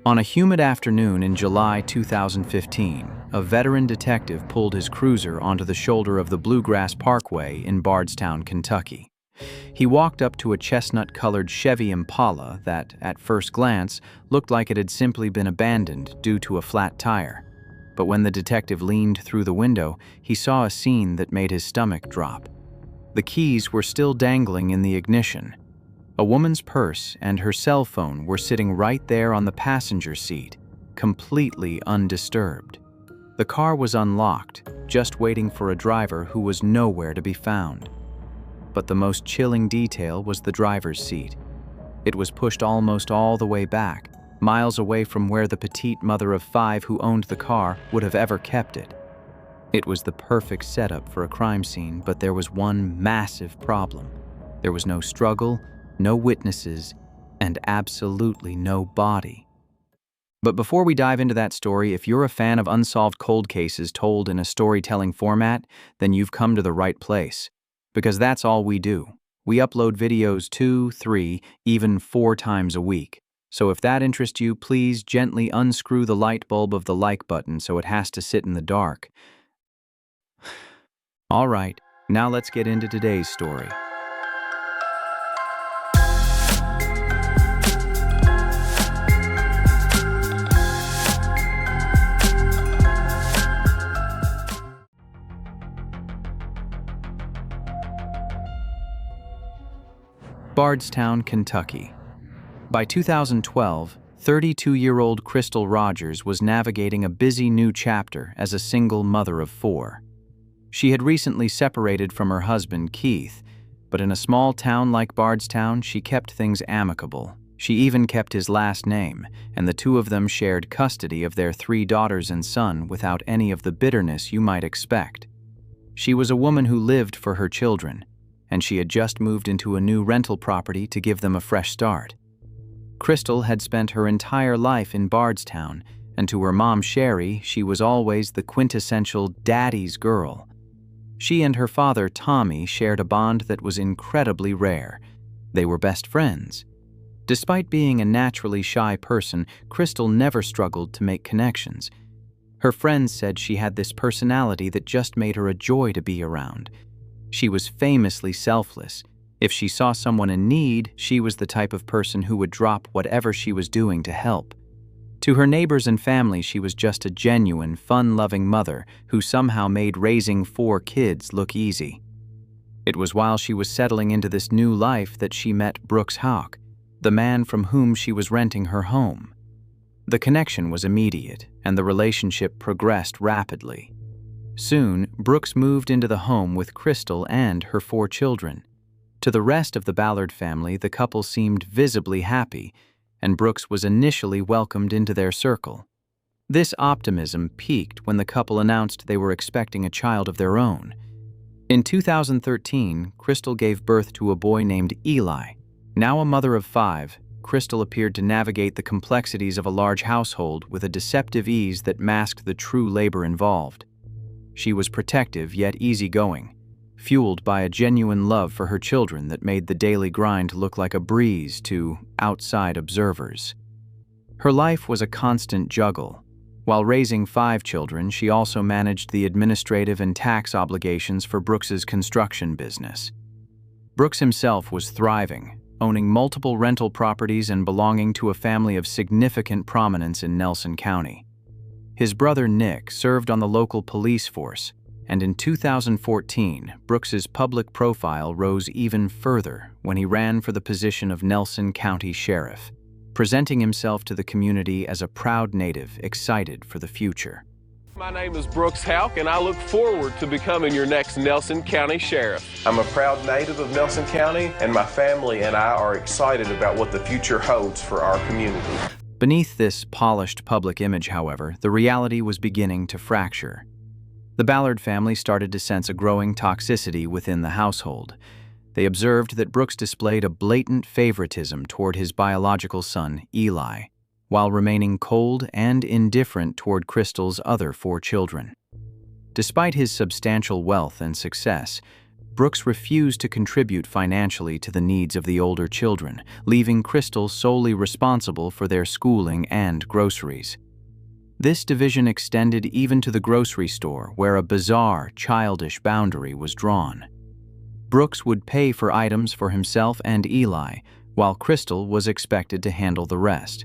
On a humid afternoon in July 2015, a veteran detective pulled his cruiser onto the shoulder of the Bluegrass Parkway in Bardstown, Kentucky. He walked up to a chestnut-colored Chevy Impala that, at first glance, looked like it had simply been abandoned due to a flat tire. But when the detective leaned through the window, he saw a scene that made his stomach drop. The keys were still dangling in the ignition. A woman's purse and her cell phone were sitting right there on the passenger seat, completely undisturbed. The car was unlocked, just waiting for a driver who was nowhere to be found. But the most chilling detail was the driver's seat. It was pushed almost all the way back, miles away from where the petite mother of 5 who owned the car would have ever kept it. It was the perfect setup for a crime scene, but there was one massive problem. There was no struggle, no witnesses, and absolutely no body. But before we dive into that story, if you're a fan of unsolved cold cases told in a storytelling format, then you've come to the right place. Because that's all we do. We upload videos 2, 3, even 4 times a week. So if that interests you, please gently unscrew the light bulb of the like button so it has to sit in the dark. All right, now let's get into today's story. Bardstown, Kentucky. By 2012, 32-year-old Crystal Rogers was navigating a busy new chapter as a single mother of 4. She had recently separated from her husband, Keith, but in a small town like Bardstown, she kept things amicable. She even kept his last name, and the two of them shared custody of their 3 daughters and son without any of the bitterness you might expect. She was a woman who lived for her children, and she had just moved into a new rental property to give them a fresh start. Crystal had spent her entire life in Bardstown, and to her mom, Sherry, she was always the quintessential daddy's girl. She and her father, Tommy, shared a bond that was incredibly rare. They were best friends. Despite being a naturally shy person, Crystal never struggled to make connections. Her friends said she had this personality that just made her a joy to be around. She was famously selfless. If she saw someone in need, she was the type of person who would drop whatever she was doing to help. To her neighbors and family, she was just a genuine, fun-loving mother who somehow made raising 4 kids look easy. It was while she was settling into this new life that she met Brooks Houck, the man from whom she was renting her home. The connection was immediate, and the relationship progressed rapidly. Soon, Brooks moved into the home with Crystal and her 4 children. To the rest of the Ballard family, the couple seemed visibly happy, and Brooks was initially welcomed into their circle. This optimism peaked when the couple announced they were expecting a child of their own. In 2013, Crystal gave birth to a boy named Eli. Now a mother of 5, Crystal appeared to navigate the complexities of a large household with a deceptive ease that masked the true labor involved. She was protective yet easygoing, fueled by a genuine love for her children that made the daily grind look like a breeze to outside observers. Her life was a constant juggle. While raising 5 children, she also managed the administrative and tax obligations for Brooks's construction business. Brooks himself was thriving, owning multiple rental properties and belonging to a family of significant prominence in Nelson County. His brother Nick served on the local police force, and in 2014, Brooks's public profile rose even further when he ran for the position of Nelson County Sheriff, presenting himself to the community as a proud native excited for the future. My name is Brooks Houck, and I look forward to becoming your next Nelson County Sheriff. I'm a proud native of Nelson County, and my family and I are excited about what the future holds for our community. Beneath this polished public image, however, the reality was beginning to fracture. The Ballard family started to sense a growing toxicity within the household. They observed that Brooks displayed a blatant favoritism toward his biological son, Eli, while remaining cold and indifferent toward Crystal's other 4 children. Despite his substantial wealth and success, Brooks refused to contribute financially to the needs of the older children, leaving Crystal solely responsible for their schooling and groceries. This division extended even to the grocery store, where a bizarre, childish boundary was drawn. Brooks would pay for items for himself and Eli, while Crystal was expected to handle the rest.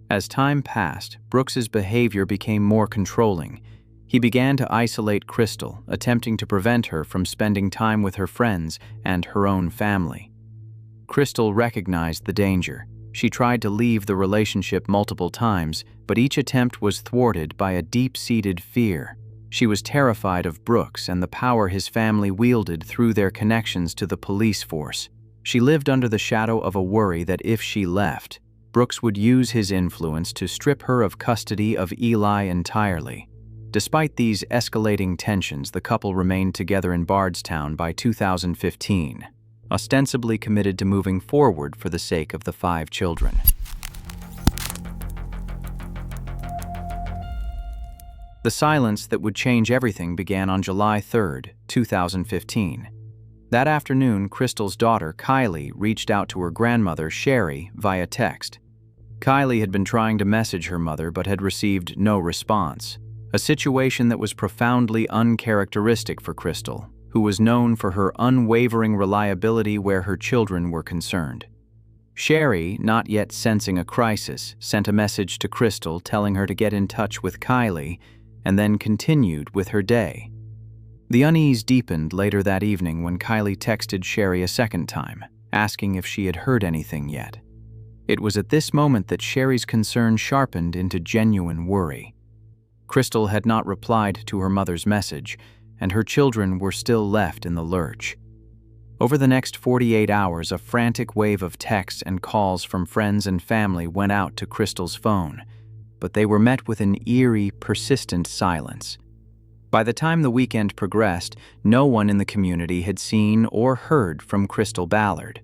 As time passed, Brooks's behavior became more controlling. He began to isolate Crystal, attempting to prevent her from spending time with her friends and her own family. Crystal recognized the danger. She tried to leave the relationship multiple times, but each attempt was thwarted by a deep-seated fear. She was terrified of Brooks and the power his family wielded through their connections to the police force. She lived under the shadow of a worry that if she left, Brooks would use his influence to strip her of custody of Eli entirely. Despite these escalating tensions, the couple remained together in Bardstown by 2015, ostensibly committed to moving forward for the sake of the 5 children. The silence that would change everything began on July 3, 2015. That afternoon, Crystal's daughter, Kylie, reached out to her grandmother, Sherry, via text. Kylie had been trying to message her mother but had received no response, a situation that was profoundly uncharacteristic for Crystal, who was known for her unwavering reliability where her children were concerned. Sherry, not yet sensing a crisis, sent a message to Crystal telling her to get in touch with Kylie, and then continued with her day. The unease deepened later that evening when Kylie texted Sherry a second time, asking if she had heard anything yet. It was at this moment that Sherry's concern sharpened into genuine worry. Crystal had not replied to her mother's message, and her children were still left in the lurch. Over the next 48 hours, a frantic wave of texts and calls from friends and family went out to Crystal's phone, but they were met with an eerie, persistent silence. By the time the weekend progressed, no one in the community had seen or heard from Crystal Ballard.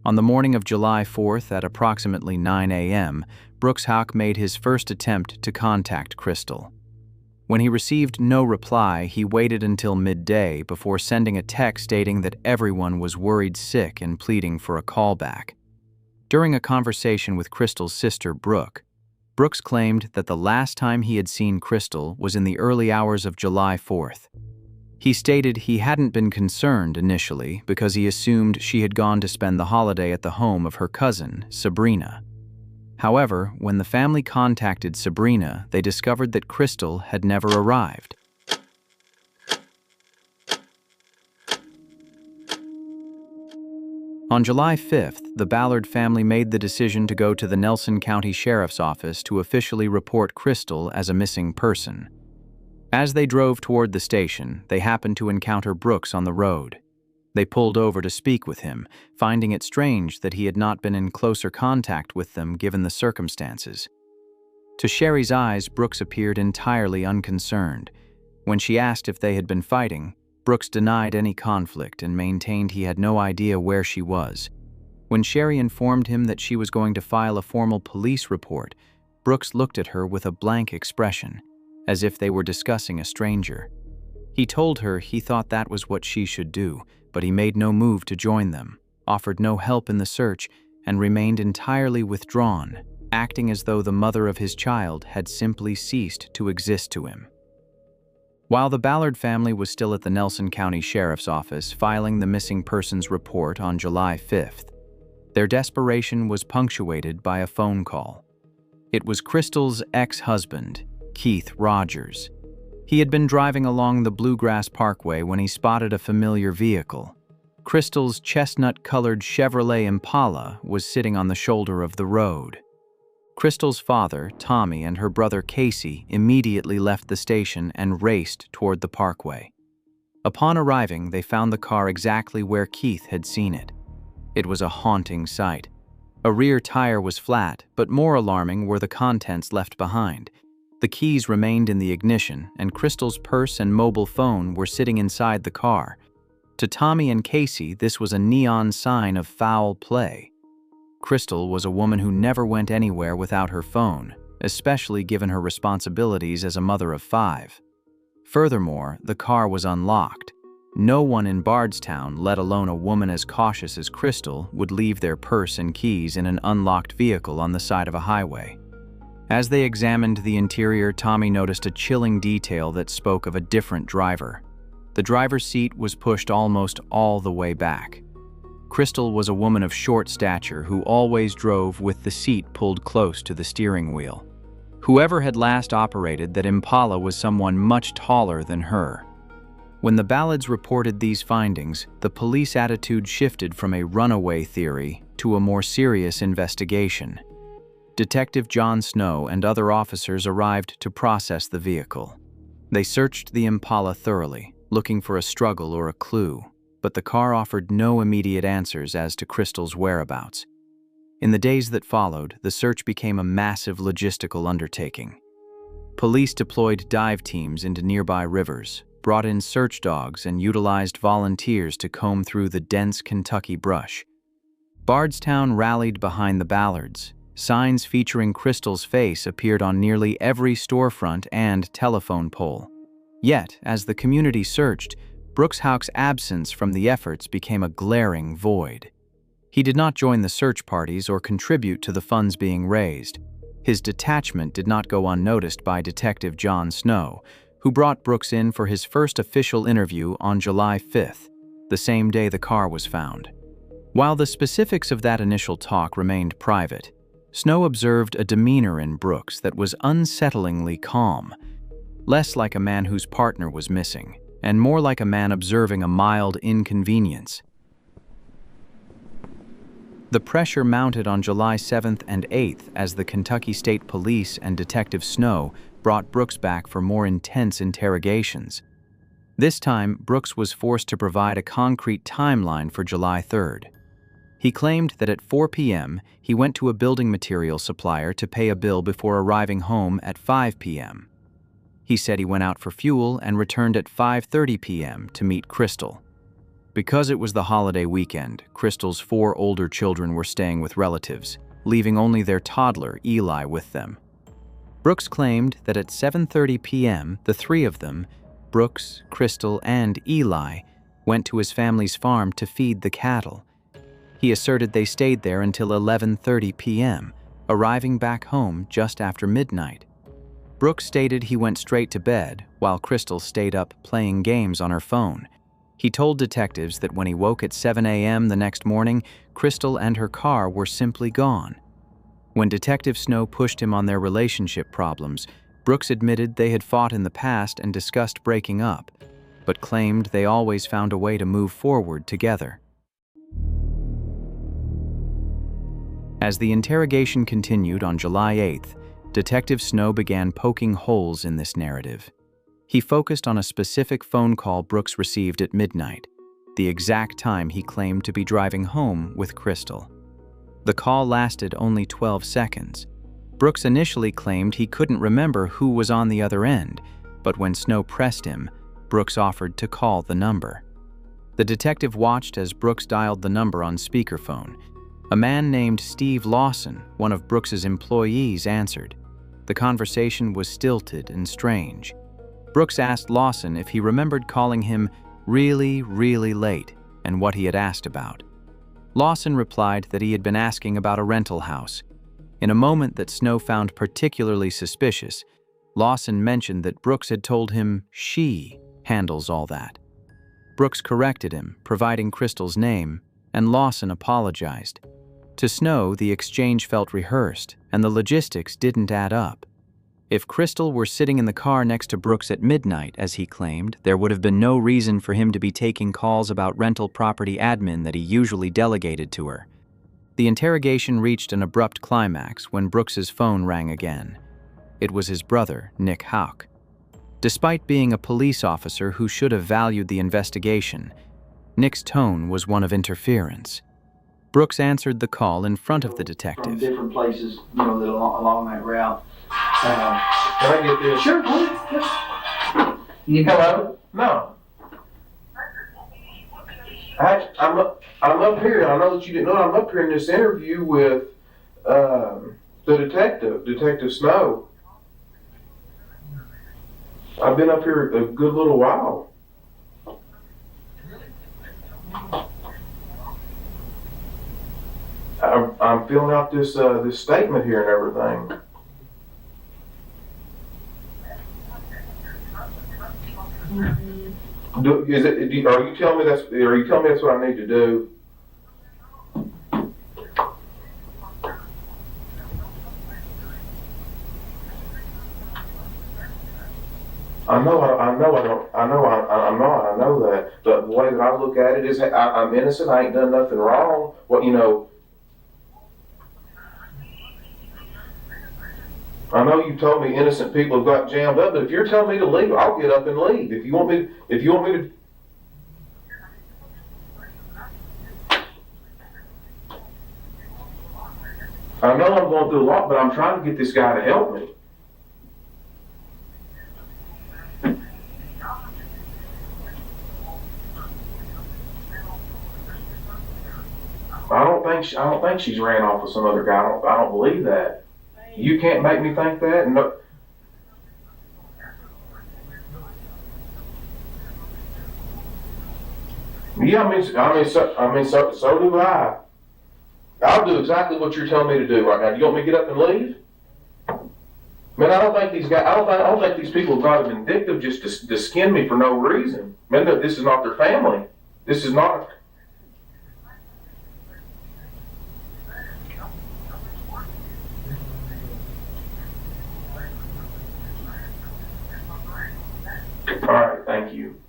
On the morning of July 4th at approximately 9 a.m., Brooks Houck made his first attempt to contact Crystal. When he received no reply, he waited until midday before sending a text stating that everyone was worried sick and pleading for a callback. During a conversation with Crystal's sister, Brooks claimed that the last time he had seen Crystal was in the early hours of July 4th. He stated he hadn't been concerned initially because he assumed she had gone to spend the holiday at the home of her cousin, Sabrina. However, when the family contacted Sabrina, they discovered that Crystal had never arrived. On July 5th, the Ballard family made the decision to go to the Nelson County Sheriff's Office to officially report Crystal as a missing person. As they drove toward the station, they happened to encounter Brooks on the road. They pulled over to speak with him, finding it strange that he had not been in closer contact with them given the circumstances. To Sherry's eyes, Brooks appeared entirely unconcerned. When she asked if they had been fighting, Brooks denied any conflict and maintained he had no idea where she was. When Sherry informed him that she was going to file a formal police report, Brooks looked at her with a blank expression, as if they were discussing a stranger. He told her he thought that was what she should do, but he made no move to join them, offered no help in the search, and remained entirely withdrawn, acting as though the mother of his child had simply ceased to exist to him. While the Ballard family was still at the Nelson County Sheriff's Office filing the missing persons report on July 5th, their desperation was punctuated by a phone call. It was Crystal's ex-husband, Keith Rogers. He had been driving along the Bluegrass Parkway when he spotted a familiar vehicle. Crystal's chestnut-colored Chevrolet Impala was sitting on the shoulder of the road. Crystal's father, Tommy, and her brother Casey immediately left the station and raced toward the parkway. Upon arriving, they found the car exactly where Keith had seen it. It was a haunting sight. A rear tire was flat, but more alarming were the contents left behind. The keys remained in the ignition, and Crystal's purse and mobile phone were sitting inside the car. To Tommy and Casey, this was a neon sign of foul play. Crystal was a woman who never went anywhere without her phone, especially given her responsibilities as a mother of 5. Furthermore, the car was unlocked. No one in Bardstown, let alone a woman as cautious as Crystal, would leave their purse and keys in an unlocked vehicle on the side of a highway. As they examined the interior, Tommy noticed a chilling detail that spoke of a different driver. The driver's seat was pushed almost all the way back. Crystal was a woman of short stature who always drove with the seat pulled close to the steering wheel. Whoever had last operated that Impala was someone much taller than her. When the Ballards reported these findings, the police attitude shifted from a runaway theory to a more serious investigation. Detective John Snow and other officers arrived to process the vehicle. They searched the Impala thoroughly, looking for a struggle or a clue, but the car offered no immediate answers as to Crystal's whereabouts. In the days that followed, the search became a massive logistical undertaking. Police deployed dive teams into nearby rivers, brought in search dogs, and utilized volunteers to comb through the dense Kentucky brush. Bardstown rallied behind the Ballards. Signs featuring Crystal's face appeared on nearly every storefront and telephone pole. Yet, as the community searched, Brooks Houck's absence from the efforts became a glaring void. He did not join the search parties or contribute to the funds being raised. His detachment did not go unnoticed by Detective John Snow, who brought Brooks in for his first official interview on July 5th, the same day the car was found. While the specifics of that initial talk remained private, Snow observed a demeanor in Brooks that was unsettlingly calm, less like a man whose partner was missing, and more like a man observing a mild inconvenience. The pressure mounted on July 7th and 8th as the Kentucky State Police and Detective Snow brought Brooks back for more intense interrogations. This time, Brooks was forced to provide a concrete timeline for July 3rd. He claimed that at 4 p.m., he went to a building material supplier to pay a bill before arriving home at 5 p.m. He said he went out for fuel and returned at 5:30 p.m. to meet Crystal. Because it was the holiday weekend, Crystal's 4 older children were staying with relatives, leaving only their toddler, Eli, with them. Brooks claimed that at 7:30 p.m., the 3 of them, Brooks, Crystal, and Eli, went to his family's farm to feed the cattle. He asserted they stayed there until 11:30 p.m., arriving back home just after midnight. Brooks stated he went straight to bed, while Crystal stayed up playing games on her phone. He told detectives that when he woke at 7 a.m. the next morning, Crystal and her car were simply gone. When Detective Snow pushed him on their relationship problems, Brooks admitted they had fought in the past and discussed breaking up, but claimed they always found a way to move forward together. As the interrogation continued on July 8th, Detective Snow began poking holes in this narrative. He focused on a specific phone call Brooks received at midnight, the exact time he claimed to be driving home with Crystal. The call lasted only 12 seconds. Brooks initially claimed he couldn't remember who was on the other end, but when Snow pressed him, Brooks offered to call the number. The detective watched as Brooks dialed the number on speakerphone. A man named Steve Lawson, one of Brooks's employees, answered. The conversation was stilted and strange. Brooks asked Lawson if he remembered calling him really, really late and what he had asked about. Lawson replied that he had been asking about a rental house. In a moment that Snow found particularly suspicious, Lawson mentioned that Brooks had told him she handles all that. Brooks corrected him, providing Crystal's name, and Lawson apologized. To Snow, the exchange felt rehearsed, and the logistics didn't add up. If Crystal were sitting in the car next to Brooks at midnight, as he claimed, there would have been no reason for him to be taking calls about rental property admin that he usually delegated to her. The interrogation reached an abrupt climax when Brooks's phone rang again. It was his brother, Nick Houck. Despite being a police officer who should have valued the investigation, Nick's tone was one of interference. Brooks answered the call in front of the detective. From different places, that along that route. Can I get this? Sure, please. You come over? No. I'm up here. I know that you didn't know I'm up here in this interview with the Detective Snow. I've been up here a good little while. I'm filling out this this statement here and everything. Are you telling me that's what I need to do? I know that. But the way that I look at it is, I'm innocent. I ain't done nothing wrong. What, you know? I know you told me innocent people have got jammed up, but if you're telling me to leave, I'll get up and leave. If you want me to. I know I'm going through a lot, but I'm trying to get this guy to help me. I don't think she's ran off with some other guy. I don't believe that. You can't make me think that. No. Yeah, so do I. I'll do exactly what you're telling me to do right now. You want me to get up and leave? Man, I don't think these guys. I don't think these people have got vindictive just to skin me for no reason. Man, this is not their family. This is not. All right, thank you.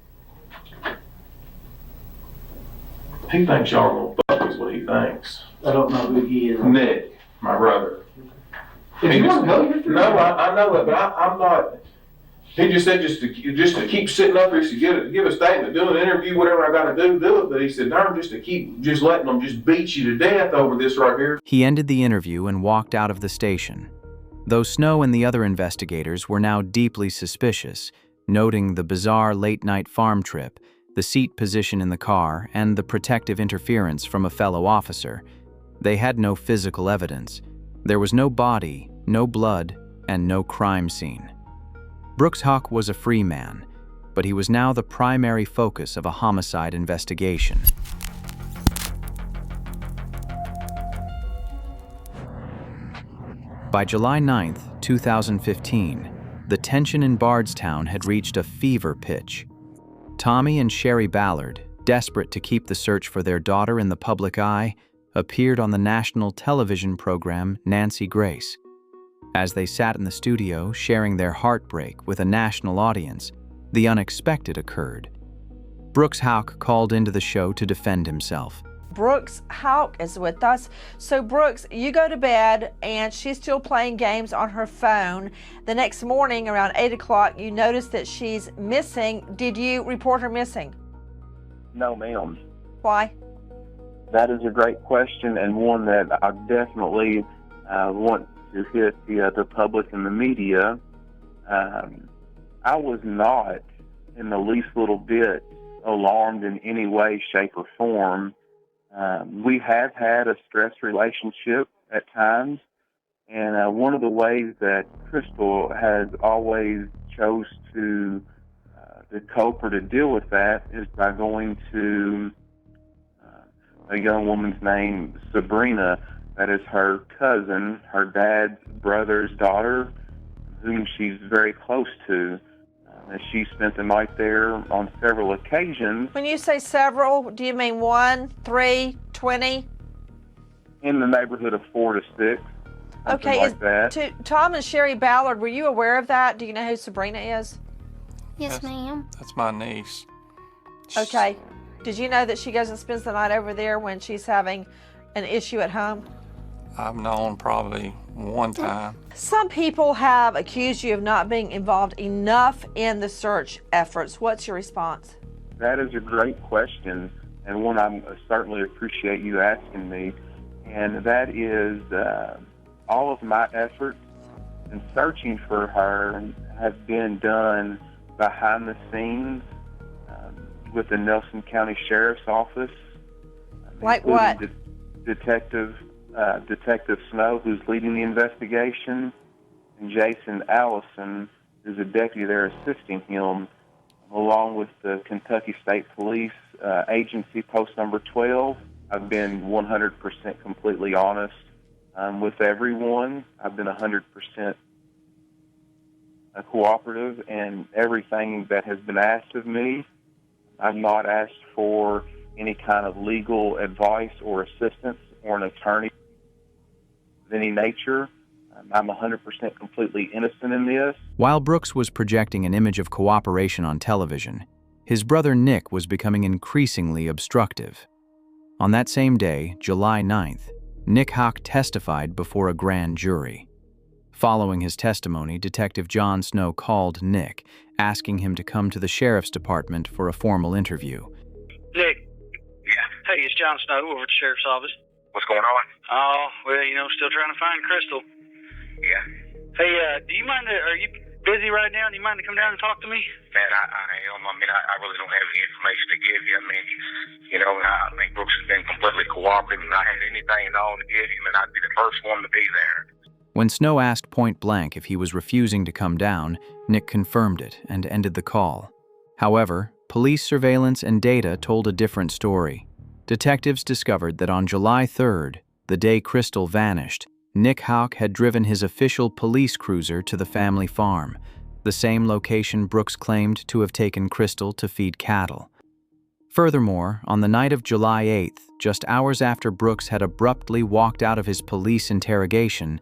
He thinks y'all are little fuckers, what he thinks. I don't know who he is. Nick, my brother. Did you want to go here? No, I know it, but I'm not. He just said just to keep sitting up here, to give a statement, do an interview, whatever I got to do it. But he said, darn, just to keep letting them just beat you to death over this right here. He ended the interview and walked out of the station. Though Snow and the other investigators were now deeply suspicious, noting the bizarre late-night farm trip, the seat position in the car, and the protective interference from a fellow officer, they had no physical evidence. There was no body, no blood, and no crime scene. Brooks Huck was a free man, but he was now the primary focus of a homicide investigation. By July 9, 2015, the tension in Bardstown had reached a fever pitch. Tommy and Sherry Ballard, desperate to keep the search for their daughter in the public eye, appeared on the national television program Nancy Grace. As they sat in the studio sharing their heartbreak with a national audience, the unexpected occurred. Brooks Houck called into the show to defend himself. Brooks Houck is with us. So Brooks, you go to bed and she's still playing games on her phone. The next morning around 8 o'clock, you notice that she's missing. Did you report her missing? No, ma'am. Why? That is a great question, and one that I definitely want to hit the public and the media. I was not in the least little bit alarmed in any way, shape, or form. We have had a stress relationship at times, and one of the ways that Crystal has always chose to cope or to deal with that is by going to a young woman's name, Sabrina, that is her cousin, her dad's brother's daughter, whom she's very close to. She spent the night there on several occasions. When you say several, do you mean 1, 3, 20? In the neighborhood of 4 to 6. Okay, like that. Tom and Sherry Ballard, were you aware of that? Do you know who Sabrina is? Yes, ma'am. That's my niece. Okay. Did you know that she goes and spends the night over there when she's having an issue at home? I've known probably one time. Some people have accused you of not being involved enough in the search efforts. What's your response? That is a great question, and one I certainly appreciate you asking me. And that is all of my efforts in searching for her have been done behind the scenes with the Nelson County Sheriff's Office. Like what? Detective Snow, who's leading the investigation, and Jason Allison, who's a deputy there assisting him, along with the Kentucky State Police Agency Post Number 12. I've been 100% completely honest with everyone. I've been 100% cooperative in everything that has been asked of me. I've not asked for any kind of legal advice or assistance or an attorney of any nature. I'm 100% completely innocent in this. While Brooks was projecting an image of cooperation on television, his brother Nick was becoming increasingly obstructive. On that same day, July 9th, Nick Houck testified before a grand jury. Following his testimony, Detective John Snow called Nick, asking him to come to the sheriff's department for a formal interview. Nick. Yeah. Hey, it's John Snow over at the sheriff's office. What's going on? Oh, well, still trying to find Crystal. Yeah. Hey, do you mind, are you busy right now? Do you mind to come down and talk to me? Man, I am. I really don't have any information to give you. I think Brooks has been completely cooperative, and I had anything at all to give him, and I'd be the first one to be there. When Snow asked point blank if he was refusing to come down, Nick confirmed it and ended the call. However, police surveillance and data told a different story. Detectives discovered that on July 3rd, the day Crystal vanished, Nick Houck had driven his official police cruiser to the family farm, the same location Brooks claimed to have taken Crystal to feed cattle. Furthermore, on the night of July 8th, just hours after Brooks had abruptly walked out of his police interrogation,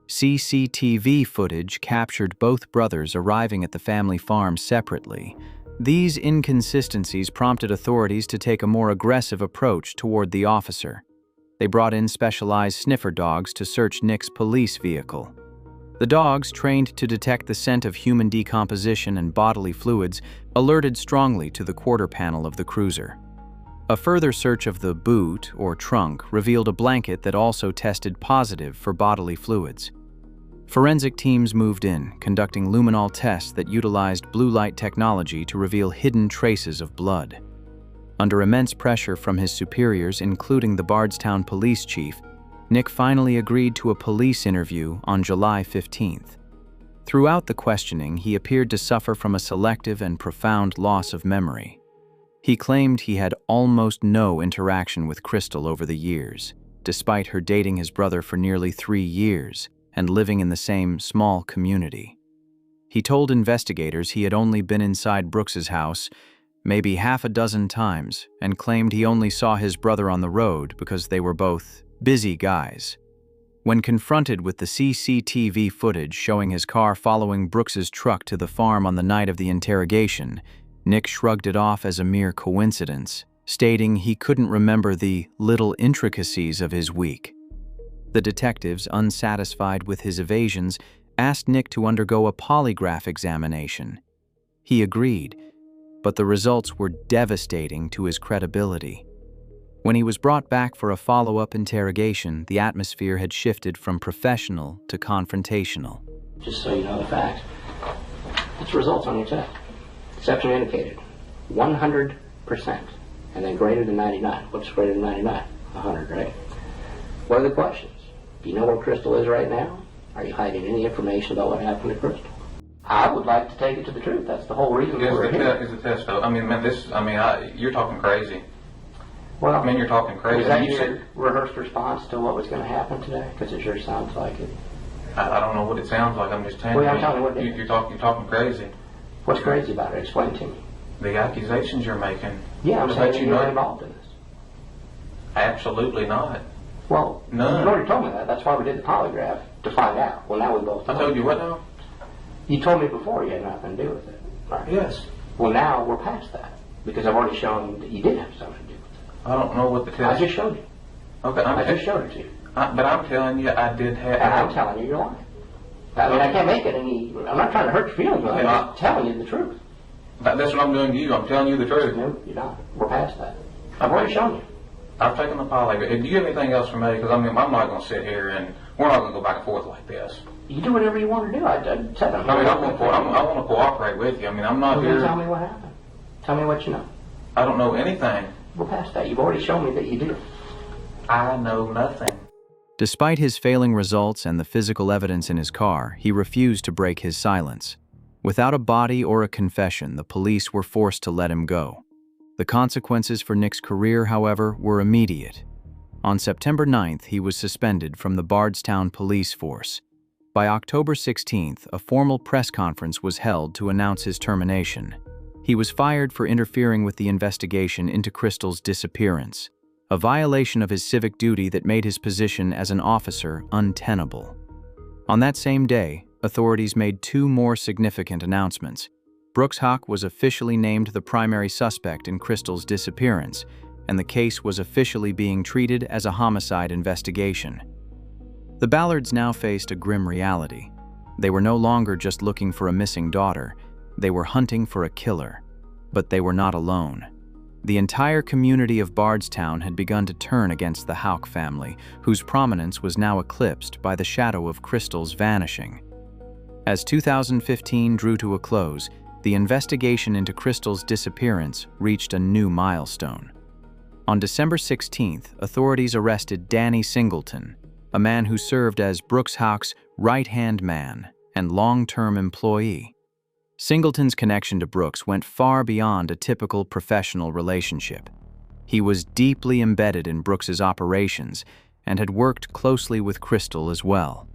CCTV footage captured both brothers arriving at the family farm separately. These inconsistencies prompted authorities to take a more aggressive approach toward the officer. They brought in specialized sniffer dogs to search Nick's police vehicle. The dogs, trained to detect the scent of human decomposition and bodily fluids, alerted strongly to the quarter panel of the cruiser. A further search of the boot, or trunk, revealed a blanket that also tested positive for bodily fluids. Forensic teams moved in, conducting luminol tests that utilized blue light technology to reveal hidden traces of blood. Under immense pressure from his superiors, including the Bardstown police chief, Nick finally agreed to a police interview on July 15th. Throughout the questioning, he appeared to suffer from a selective and profound loss of memory. He claimed he had almost no interaction with Crystal over the years, despite her dating his brother for nearly 3 years and living in the same small community. He told investigators he had only been inside Brooks's house maybe half a dozen times and claimed he only saw his brother on the road because they were both busy guys. When confronted with the CCTV footage showing his car following Brooks's truck to the farm on the night of the interrogation, Nick shrugged it off as a mere coincidence, stating he couldn't remember the little intricacies of his week. The detectives, unsatisfied with his evasions, asked Nick to undergo a polygraph examination. He agreed, but the results were devastating to his credibility. When he was brought back for a follow-up interrogation, the atmosphere had shifted from professional to confrontational. Just so you know the facts, it's results on your test. Exception indicated, 100%, and then greater than 99. What's greater than 99? 100, right? What are the questions? Do you know where Crystal is right now? Are you hiding any information about what happened to Crystal? I would like to take it to the truth. That's the whole reason we're here. It's a test, though. You're talking crazy. Well, you're talking crazy. Was that your rehearsed response to what was going to happen today? Because it sure sounds like it. I don't know what it sounds like. I'm just telling you. Well, I'm telling you what it is. You're talking crazy. What's crazy about it? Explain to me. The accusations you're making. Yeah, I'm saying you're not involved in this. Absolutely not. Well, none. You already told me that. That's why we did the polygraph, to find out. Well, now we both know. I told you what now? You told me before you had nothing to do with it. Right? Yes. Well, now we're past that, because I've already shown that you did have something to do with it. I don't know what the test... I just showed you. Okay, I just showed it to you. But I'm telling you, I did have... And I'm telling you, you're lying. I can't make it any... I'm not trying to hurt your feelings, I'm just telling you the truth. That's what I'm doing to you. I'm telling you the truth. No, you're not. We're past that. I've already shown you. I've taken the polygraph. Do you have anything else for me? Because I'm not going to sit here and we're not going to go back and forth like this. You do whatever you want to do. I said I'm I want to cooperate with you. I'm not here. Tell me what happened. Tell me what you know. I don't know anything. We're past that. You've already shown me that you do. I know nothing. Despite his failing results and the physical evidence in his car, he refused to break his silence. Without a body or a confession, the police were forced to let him go. The consequences for Nick's career, however, were immediate. On September 9th, he was suspended from the Bardstown police force. By October 16th, a formal press conference was held to announce his termination. He was fired for interfering with the investigation into Crystal's disappearance, a violation of his civic duty that made his position as an officer untenable. On that same day, authorities made two more significant announcements. Brooks Hawk was officially named the primary suspect in Crystal's disappearance, and the case was officially being treated as a homicide investigation. The Ballards now faced a grim reality. They were no longer just looking for a missing daughter, they were hunting for a killer. But they were not alone. The entire community of Bardstown had begun to turn against the Houck family, whose prominence was now eclipsed by the shadow of Crystal's vanishing. As 2015 drew to a close, the investigation into Crystal's disappearance reached a new milestone. On December 16th, authorities arrested Danny Singleton, a man who served as Brooks Houck's right-hand man and long-term employee. Singleton's connection to Brooks went far beyond a typical professional relationship. He was deeply embedded in Brooks's operations and had worked closely with Crystal as well.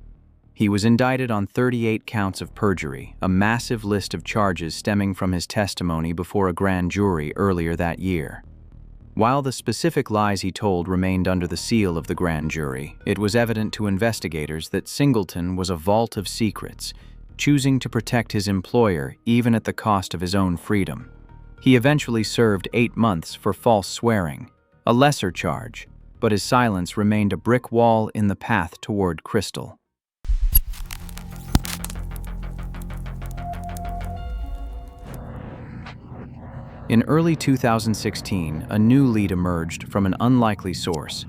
He was indicted on 38 counts of perjury, a massive list of charges stemming from his testimony before a grand jury earlier that year. While the specific lies he told remained under the seal of the grand jury, it was evident to investigators that Singleton was a vault of secrets, choosing to protect his employer even at the cost of his own freedom. He eventually served 8 months for false swearing, a lesser charge, but his silence remained a brick wall in the path toward Crystal. In early 2016, a new lead emerged from an unlikely source.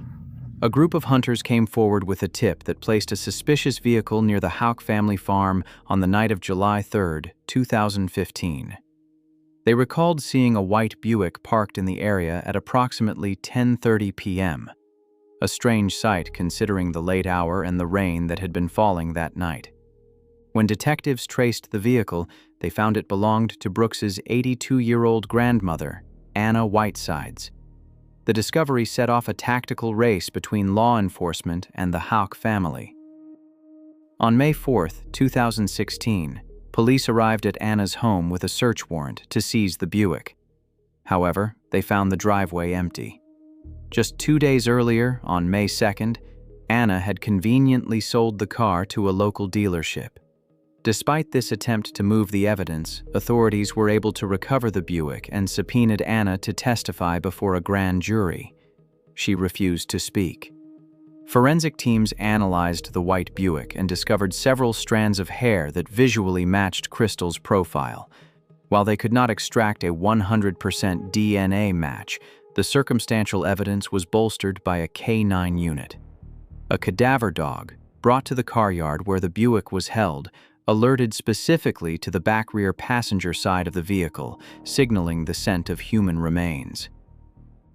A group of hunters came forward with a tip that placed a suspicious vehicle near the Houck family farm on the night of July 3, 2015. They recalled seeing a white Buick parked in the area at approximately 10:30 p.m., a strange sight considering the late hour and the rain that had been falling that night. When detectives traced the vehicle, they found it belonged to Brooks's 82-year-old grandmother, Anna Whitesides. The discovery set off a tactical race between law enforcement and the Houck family. On May 4, 2016, police arrived at Anna's home with a search warrant to seize the Buick. However, they found the driveway empty. Just 2 days earlier, on May 2nd, Anna had conveniently sold the car to a local dealership. Despite this attempt to move the evidence, authorities were able to recover the Buick and subpoenaed Anna to testify before a grand jury. She refused to speak. Forensic teams analyzed the white Buick and discovered several strands of hair that visually matched Crystal's profile. While they could not extract a 100% DNA match, the circumstantial evidence was bolstered by a K9 unit. A cadaver dog, brought to the car yard where the Buick was held, alerted specifically to the back rear passenger side of the vehicle, signaling the scent of human remains.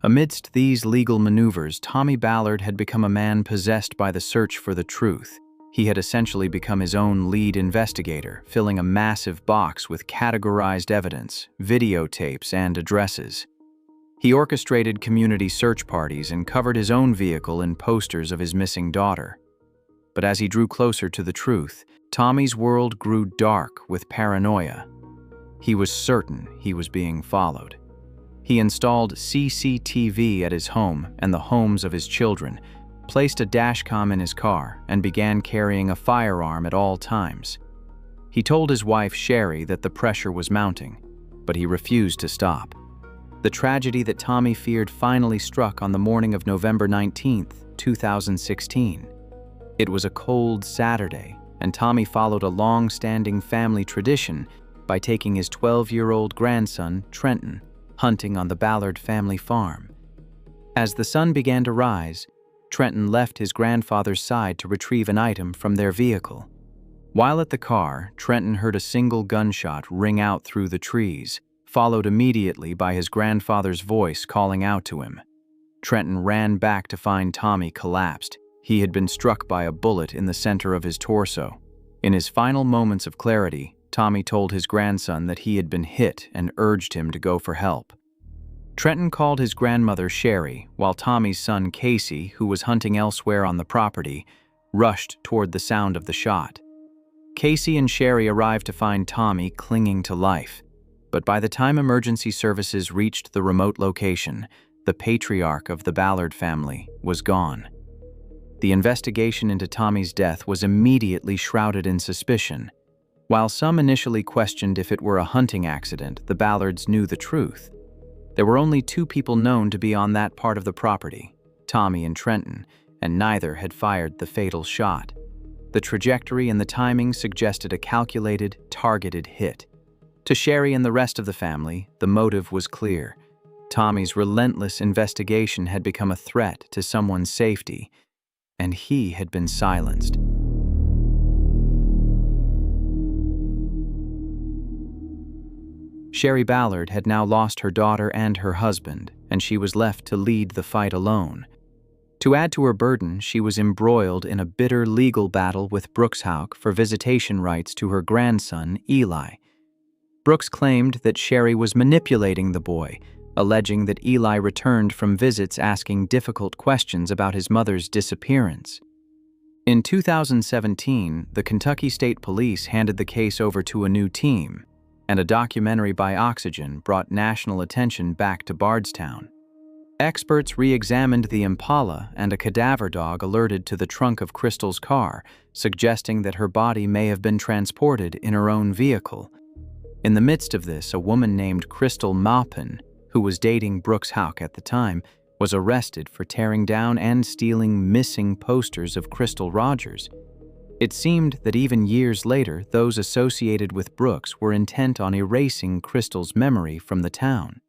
Amidst these legal maneuvers, Tommy Ballard had become a man possessed by the search for the truth. He had essentially become his own lead investigator, filling a massive box with categorized evidence, videotapes, and addresses. He orchestrated community search parties and covered his own vehicle in posters of his missing daughter. But as he drew closer to the truth, Tommy's world grew dark with paranoia. He was certain he was being followed. He installed CCTV at his home and the homes of his children, placed a dashcam in his car, and began carrying a firearm at all times. He told his wife, Sherry, that the pressure was mounting, but he refused to stop. The tragedy that Tommy feared finally struck on the morning of November 19, 2016. It was a cold Saturday, and Tommy followed a long-standing family tradition by taking his 12-year-old grandson, Trenton, hunting on the Ballard family farm. As the sun began to rise, Trenton left his grandfather's side to retrieve an item from their vehicle. While at the car, Trenton heard a single gunshot ring out through the trees, followed immediately by his grandfather's voice calling out to him. Trenton ran back to find Tommy collapsed. He had been struck by a bullet in the center of his torso. In his final moments of clarity, Tommy told his grandson that he had been hit and urged him to go for help. Trenton called his grandmother Sherry, while Tommy's son Casey, who was hunting elsewhere on the property, rushed toward the sound of the shot. Casey and Sherry arrived to find Tommy clinging to life, but by the time emergency services reached the remote location, the patriarch of the Ballard family was gone. The investigation into Tommy's death was immediately shrouded in suspicion. While some initially questioned if it were a hunting accident, the Ballards knew the truth. There were only 2 people known to be on that part of the property, Tommy and Trenton, and neither had fired the fatal shot. The trajectory and the timing suggested a calculated, targeted hit. To Sherry and the rest of the family, the motive was clear. Tommy's relentless investigation had become a threat to someone's safety, and he had been silenced. Sherry Ballard had now lost her daughter and her husband, and she was left to lead the fight alone. To add to her burden, she was embroiled in a bitter legal battle with Brooks Houck for visitation rights to her grandson, Eli. Brooks claimed that Sherry was manipulating the boy, alleging that Eli returned from visits asking difficult questions about his mother's disappearance. In 2017, the Kentucky State Police handed the case over to a new team, and a documentary by Oxygen brought national attention back to Bardstown. Experts re-examined the Impala, and a cadaver dog alerted to the trunk of Crystal's car, suggesting that her body may have been transported in her own vehicle. In the midst of this, a woman named Crystal Maupin, who was dating Brooks Houck at the time, was arrested for tearing down and stealing missing posters of Crystal Rogers. It seemed that even years later, those associated with Brooks were intent on erasing Crystal's memory from the town.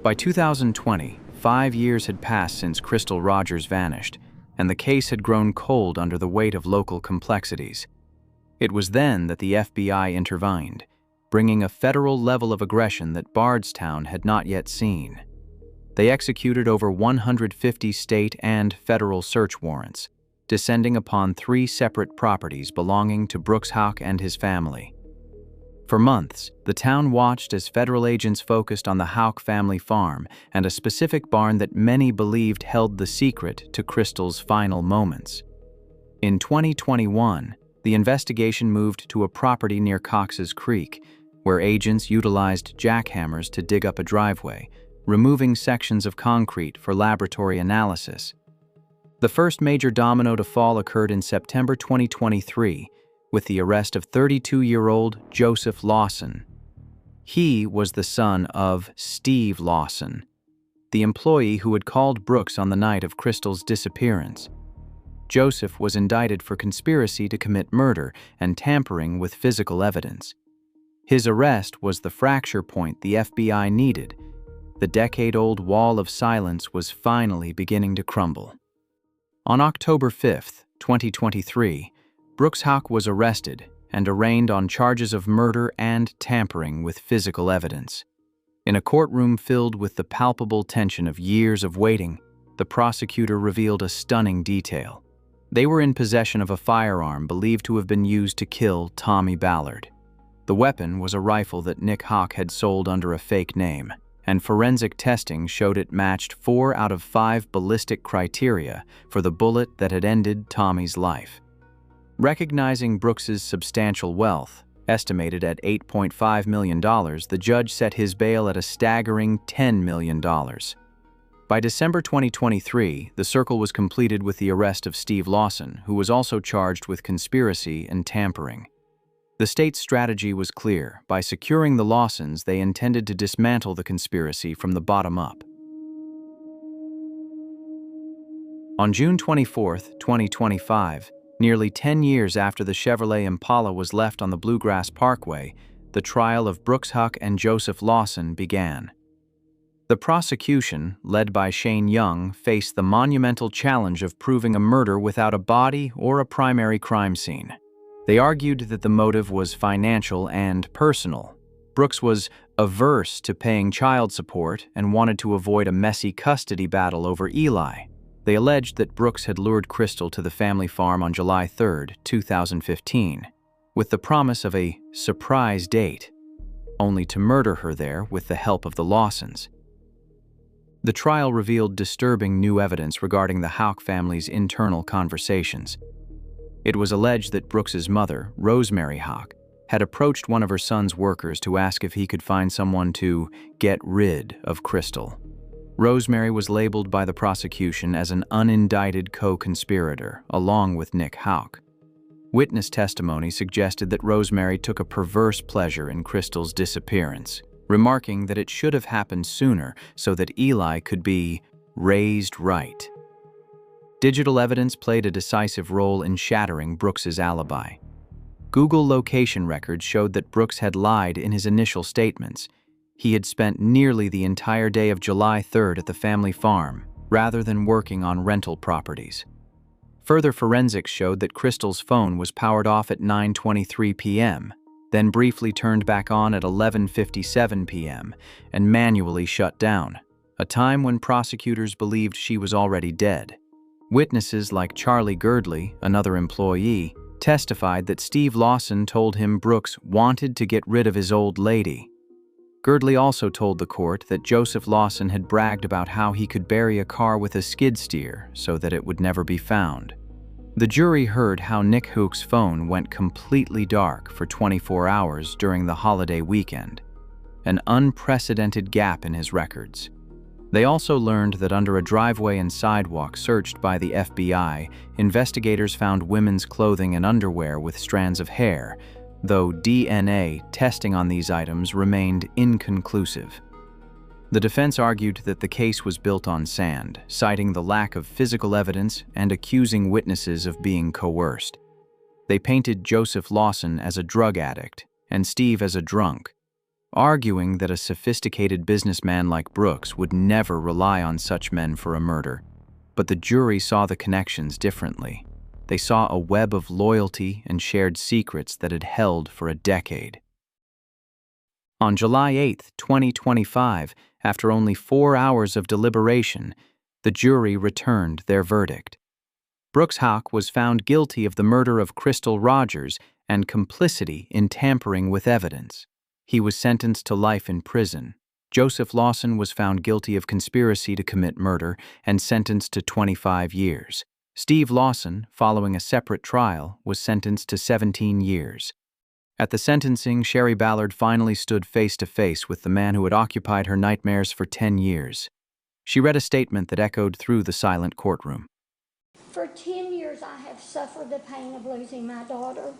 By 2020, 5 years had passed since Crystal Rogers vanished, and the case had grown cold under the weight of local complexities. It was then that the FBI intervened, bringing a federal level of aggression that Bardstown had not yet seen. They executed over 150 state and federal search warrants, descending upon 3 separate properties belonging to Brooks Houck and his family. For months, the town watched as federal agents focused on the Houck family farm and a specific barn that many believed held the secret to Crystal's final moments. In 2021, the investigation moved to a property near Cox's Creek, where agents utilized jackhammers to dig up a driveway, removing sections of concrete for laboratory analysis. The first major domino to fall occurred in September 2023, with the arrest of 32-year-old Joseph Lawson. He was the son of Steve Lawson, the employee who had called Brooks on the night of Crystal's disappearance. Joseph was indicted for conspiracy to commit murder and tampering with physical evidence. His arrest was the fracture point the FBI needed. The decade-old wall of silence was finally beginning to crumble. On October 5, 2023, Brooks Houck was arrested and arraigned on charges of murder and tampering with physical evidence. In a courtroom filled with the palpable tension of years of waiting, the prosecutor revealed a stunning detail. They were in possession of a firearm believed to have been used to kill Tommy Ballard. The weapon was a rifle that Nick Houck had sold under a fake name, and forensic testing showed it matched 4 out of 5 ballistic criteria for the bullet that had ended Tommy's life. Recognizing Brooks's substantial wealth, estimated at $8.5 million, the judge set his bail at a staggering $10 million. By December 2023, the circle was completed with the arrest of Steve Lawson, who was also charged with conspiracy and tampering. The state's strategy was clear. By securing the Lawsons, they intended to dismantle the conspiracy from the bottom up. On June 24, 2025, nearly 10 years after the Chevrolet Impala was left on the Bluegrass Parkway, the trial of Brooks Houck and Joseph Lawson began. The prosecution, led by Shane Young, faced the monumental challenge of proving a murder without a body or a primary crime scene. They argued that the motive was financial and personal. Brooks was averse to paying child support and wanted to avoid a messy custody battle over Eli. They alleged that Brooks had lured Crystal to the family farm on July 3, 2015, with the promise of a surprise date, only to murder her there with the help of the Lawsons. The trial revealed disturbing new evidence regarding the Houck family's internal conversations. It was alleged that Brooks's mother, Rosemary Houck, had approached one of her son's workers to ask if he could find someone to get rid of Crystal. Rosemary was labeled by the prosecution as an unindicted co-conspirator, along with Nick Houck. Witness testimony suggested that Rosemary took a perverse pleasure in Crystal's disappearance, remarking that it should have happened sooner so that Eli could be raised right. Digital evidence played a decisive role in shattering Brooks's alibi. Google location records showed that Brooks had lied in his initial statements. He had spent nearly the entire day of July 3rd at the family farm, rather than working on rental properties. Further forensics showed that Crystal's phone was powered off at 9:23 p.m., then briefly turned back on at 11:57 p.m. and manually shut down, a time when prosecutors believed she was already dead. Witnesses like Charlie Girdley, another employee, testified that Steve Lawson told him Brooks wanted to get rid of his old lady. Girdley also told the court that Joseph Lawson had bragged about how he could bury a car with a skid steer so that it would never be found. The jury heard how Nick Houck's phone went completely dark for 24 hours during the holiday weekend, an unprecedented gap in his records. They also learned that under a driveway and sidewalk searched by the FBI, investigators found women's clothing and underwear with strands of hair, though DNA testing on these items remained inconclusive. The defense argued that the case was built on sand, citing the lack of physical evidence and accusing witnesses of being coerced. They painted Joseph Lawson as a drug addict and Steve as a drunk, arguing that a sophisticated businessman like Brooks would never rely on such men for a murder. But the jury saw the connections differently. They saw a web of loyalty and shared secrets that had held for a decade. On July 8, 2025, after only 4 hours of deliberation, the jury returned their verdict. Brooks Houck was found guilty of the murder of Crystal Rogers and complicity in tampering with evidence. He was sentenced to life in prison. Joseph Lawson was found guilty of conspiracy to commit murder and sentenced to 25 years. Steve Lawson, following a separate trial, was sentenced to 17 years. At the sentencing, Sherry Ballard finally stood face-to-face with the man who had occupied her nightmares for 10 years. She read a statement that echoed through the silent courtroom. For 10 years I have suffered the pain of losing my daughter.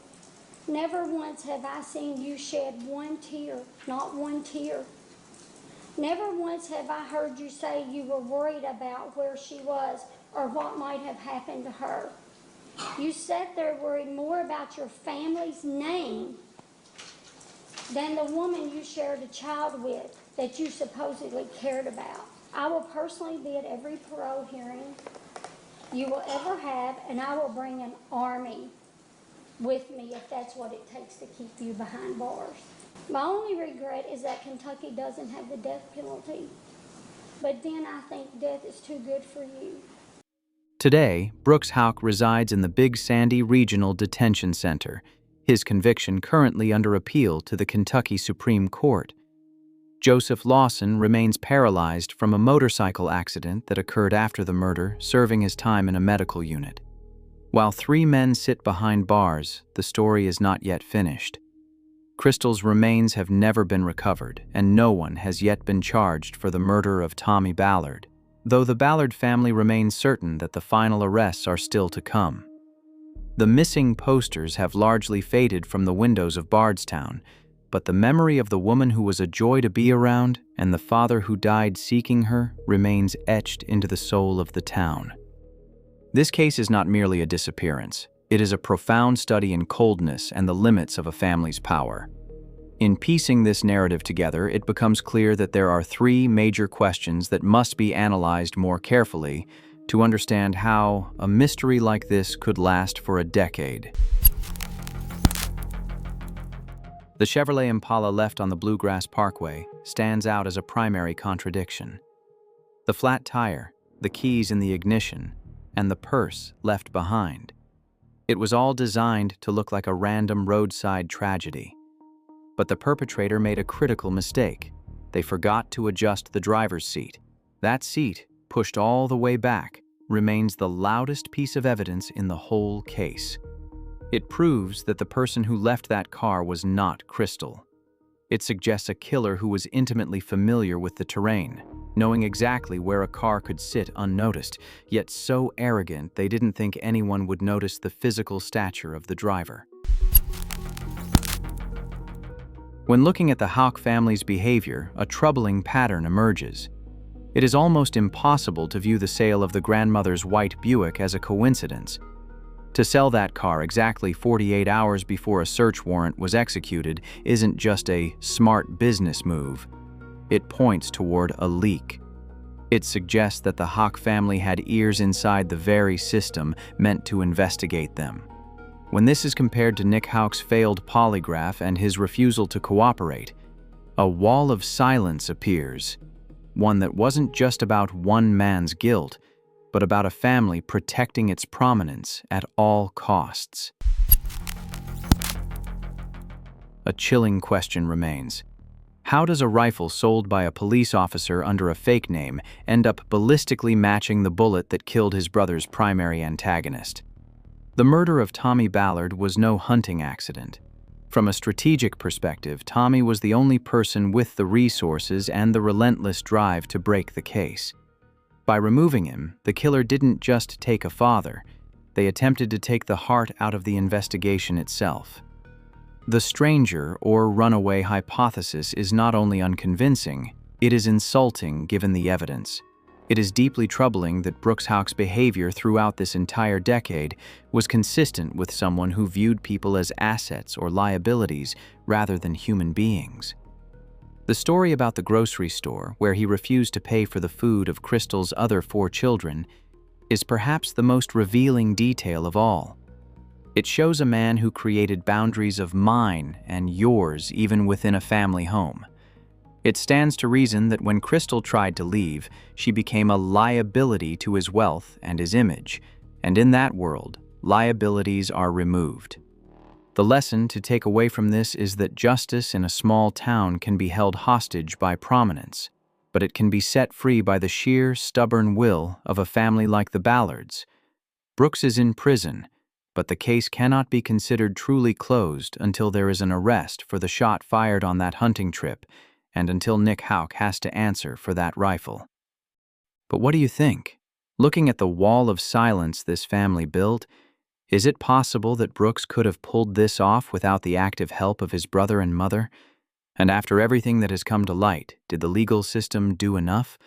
Never once have I seen you shed one tear, not one tear. Never once have I heard you say you were worried about where she was or what might have happened to her. You sat there worried more about your family's name than the woman you shared a child with that you supposedly cared about. I will personally be at every parole hearing you will ever have, and I will bring an army with me if that's what it takes to keep you behind bars. My only regret is that Kentucky doesn't have the death penalty, but then I think death is too good for you. Today, Brooks Houck resides in the Big Sandy Regional Detention Center, his conviction currently under appeal to the Kentucky Supreme Court. Joseph Lawson remains paralyzed from a motorcycle accident that occurred after the murder, serving his time in a medical unit. While 3 men sit behind bars, the story is not yet finished. Crystal's remains have never been recovered, and no one has yet been charged for the murder of Tommy Ballard, though the Ballard family remains certain that the final arrests are still to come. The missing posters have largely faded from the windows of Bardstown, but the memory of the woman who was a joy to be around and the father who died seeking her remains etched into the soul of the town. This case is not merely a disappearance. It is a profound study in coldness and the limits of a family's power. In piecing this narrative together, it becomes clear that there are 3 major questions that must be analyzed more carefully to understand how a mystery like this could last for a decade. The Chevrolet Impala left on the Bluegrass Parkway stands out as a primary contradiction. The flat tire, the keys in the ignition, and the purse left behind. It was all designed to look like a random roadside tragedy. But the perpetrator made a critical mistake. They forgot to adjust the driver's seat. That seat, pushed all the way back, remains the loudest piece of evidence in the whole case. It proves that the person who left that car was not Crystal. It suggests a killer who was intimately familiar with the terrain, knowing exactly where a car could sit unnoticed, yet so arrogant they didn't think anyone would notice the physical stature of the driver. When looking at the Houck family's behavior, a troubling pattern emerges. It is almost impossible to view the sale of the grandmother's white Buick as a coincidence. To sell that car exactly 48 hours before a search warrant was executed isn't just a smart business move. It points toward a leak. It suggests that the Houck family had ears inside the very system meant to investigate them. When this is compared to Nick Houck's failed polygraph and his refusal to cooperate, a wall of silence appears, one that wasn't just about one man's guilt, but about a family protecting its prominence at all costs. A chilling question remains. How does a rifle sold by a police officer under a fake name end up ballistically matching the bullet that killed his brother's primary antagonist? The murder of Tommy Ballard was no hunting accident. From a strategic perspective, Tommy was the only person with the resources and the relentless drive to break the case. By removing him, the killer didn't just take a father, they attempted to take the heart out of the investigation itself. The stranger or runaway hypothesis is not only unconvincing, it is insulting given the evidence. It is deeply troubling that Brooks Houck's behavior throughout this entire decade was consistent with someone who viewed people as assets or liabilities rather than human beings. The story about the grocery store, where he refused to pay for the food of Crystal's other 4 children, is perhaps the most revealing detail of all. It shows a man who created boundaries of mine and yours even within a family home. It stands to reason that when Crystal tried to leave, she became a liability to his wealth and his image, and in that world, liabilities are removed. The lesson to take away from this is that justice in a small town can be held hostage by prominence, but it can be set free by the sheer, stubborn will of a family like the Ballards. Brooks is in prison, but the case cannot be considered truly closed until there is an arrest for the shot fired on that hunting trip, and until Nick Houck has to answer for that rifle. But what do you think? Looking at the wall of silence this family built, is it possible that Brooks could have pulled this off without the active help of his brother and mother? And after everything that has come to light, did the legal system do enough,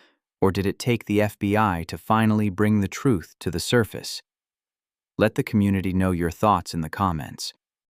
or did it take the FBI to finally bring the truth to the surface? Let the community know your thoughts in the comments.